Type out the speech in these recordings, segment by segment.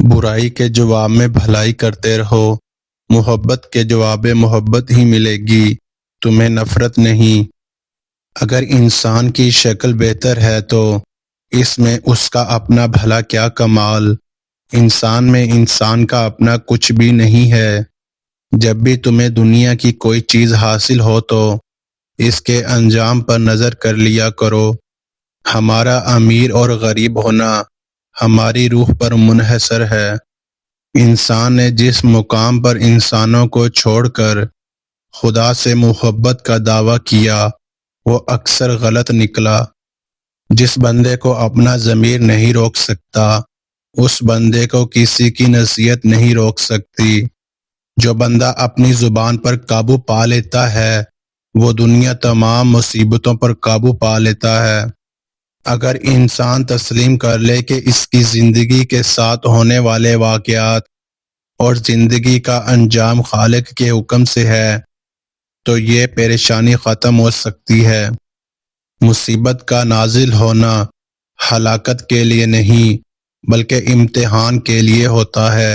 برائی کے جواب میں بھلائی کرتے رہو، محبت کے جواب میں محبت ہی ملے گی، تمہیں نفرت نہیں۔ اگر انسان کی شکل بہتر ہے تو اس میں اس کا اپنا بھلا کیا کمال، انسان میں انسان کا اپنا کچھ بھی نہیں ہے۔ جب بھی تمہیں دنیا کی کوئی چیز حاصل ہو تو اس کے انجام پر نظر کر لیا کرو۔ ہمارا امیر اور غریب ہونا ہماری روح پر منحصر ہے۔ انسان نے جس مقام پر انسانوں کو چھوڑ کر خدا سے محبت کا دعویٰ کیا وہ اکثر غلط نکلا۔ جس بندے کو اپنا ضمیر نہیں روک سکتا اس بندے کو کسی کی نصیحت نہیں روک سکتی۔ جو بندہ اپنی زبان پر قابو پا لیتا ہے وہ دنیا تمام مصیبتوں پر قابو پا لیتا ہے۔ اگر انسان تسلیم کر لے کہ اس کی زندگی کے ساتھ ہونے والے واقعات اور زندگی کا انجام خالق کے حکم سے ہے تو یہ پریشانی ختم ہو سکتی ہے۔ مصیبت کا نازل ہونا ہلاکت کے لیے نہیں بلکہ امتحان کے لیے ہوتا ہے۔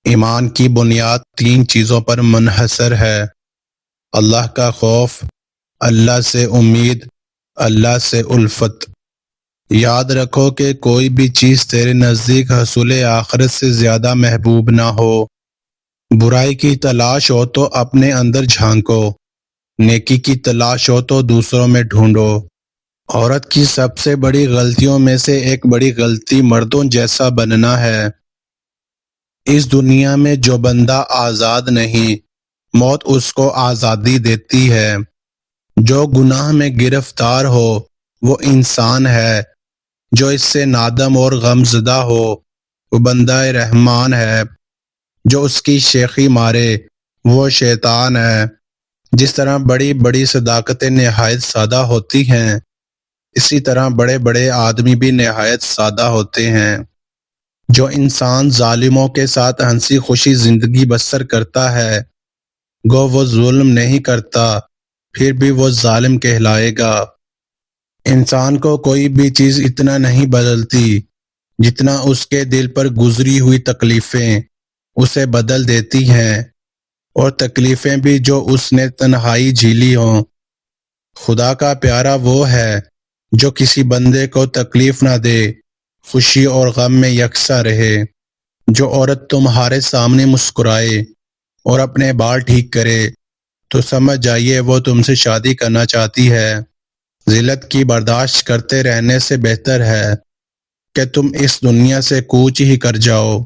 ایمان کی بنیاد 3 چیزوں پر منحصر ہے: اللہ کا خوف، اللہ سے امید، اللہ سے الفت۔ یاد رکھو کہ کوئی بھی چیز تیرے نزدیک حصول آخرت سے زیادہ محبوب نہ ہو۔ برائی کی تلاش ہو تو اپنے اندر جھانکو، نیکی کی تلاش ہو تو دوسروں میں ڈھونڈو۔ عورت کی سب سے بڑی غلطیوں میں سے ایک بڑی غلطی مردوں جیسا بننا ہے۔ اس دنیا میں جو بندہ آزاد نہیں، موت اس کو آزادی دیتی ہے۔ جو گناہ میں گرفتار ہو وہ انسان ہے، جو اس سے نادم اور غم زدہ ہو وہ بندہ رحمان ہے، جو اس کی شیخی مارے وہ شیطان ہے۔ جس طرح بڑی بڑی صداقتیں نہایت سادہ ہوتی ہیں اسی طرح بڑے بڑے آدمی بھی نہایت سادہ ہوتے ہیں۔ جو انسان ظالموں کے ساتھ ہنسی خوشی زندگی بسر کرتا ہے گو وہ ظلم نہیں کرتا پھر بھی وہ ظالم کہلائے گا۔ انسان کو کوئی بھی چیز اتنا نہیں بدلتی جتنا اس کے دل پر گزری ہوئی تکلیفیں اسے بدل دیتی ہیں، اور تکلیفیں بھی جو اس نے تنہائی جھیلی ہوں۔ خدا کا پیارا وہ ہے جو کسی بندے کو تکلیف نہ دے، خوشی اور غم میں یکساں رہے۔ جو عورت تمہارے سامنے مسکرائے اور اپنے بال ٹھیک کرے تو سمجھ جائیے وہ تم سے شادی کرنا چاہتی ہے۔ ذلت کی برداشت کرتے رہنے سے بہتر ہے کہ تم اس دنیا سے کوچ ہی کر جاؤ۔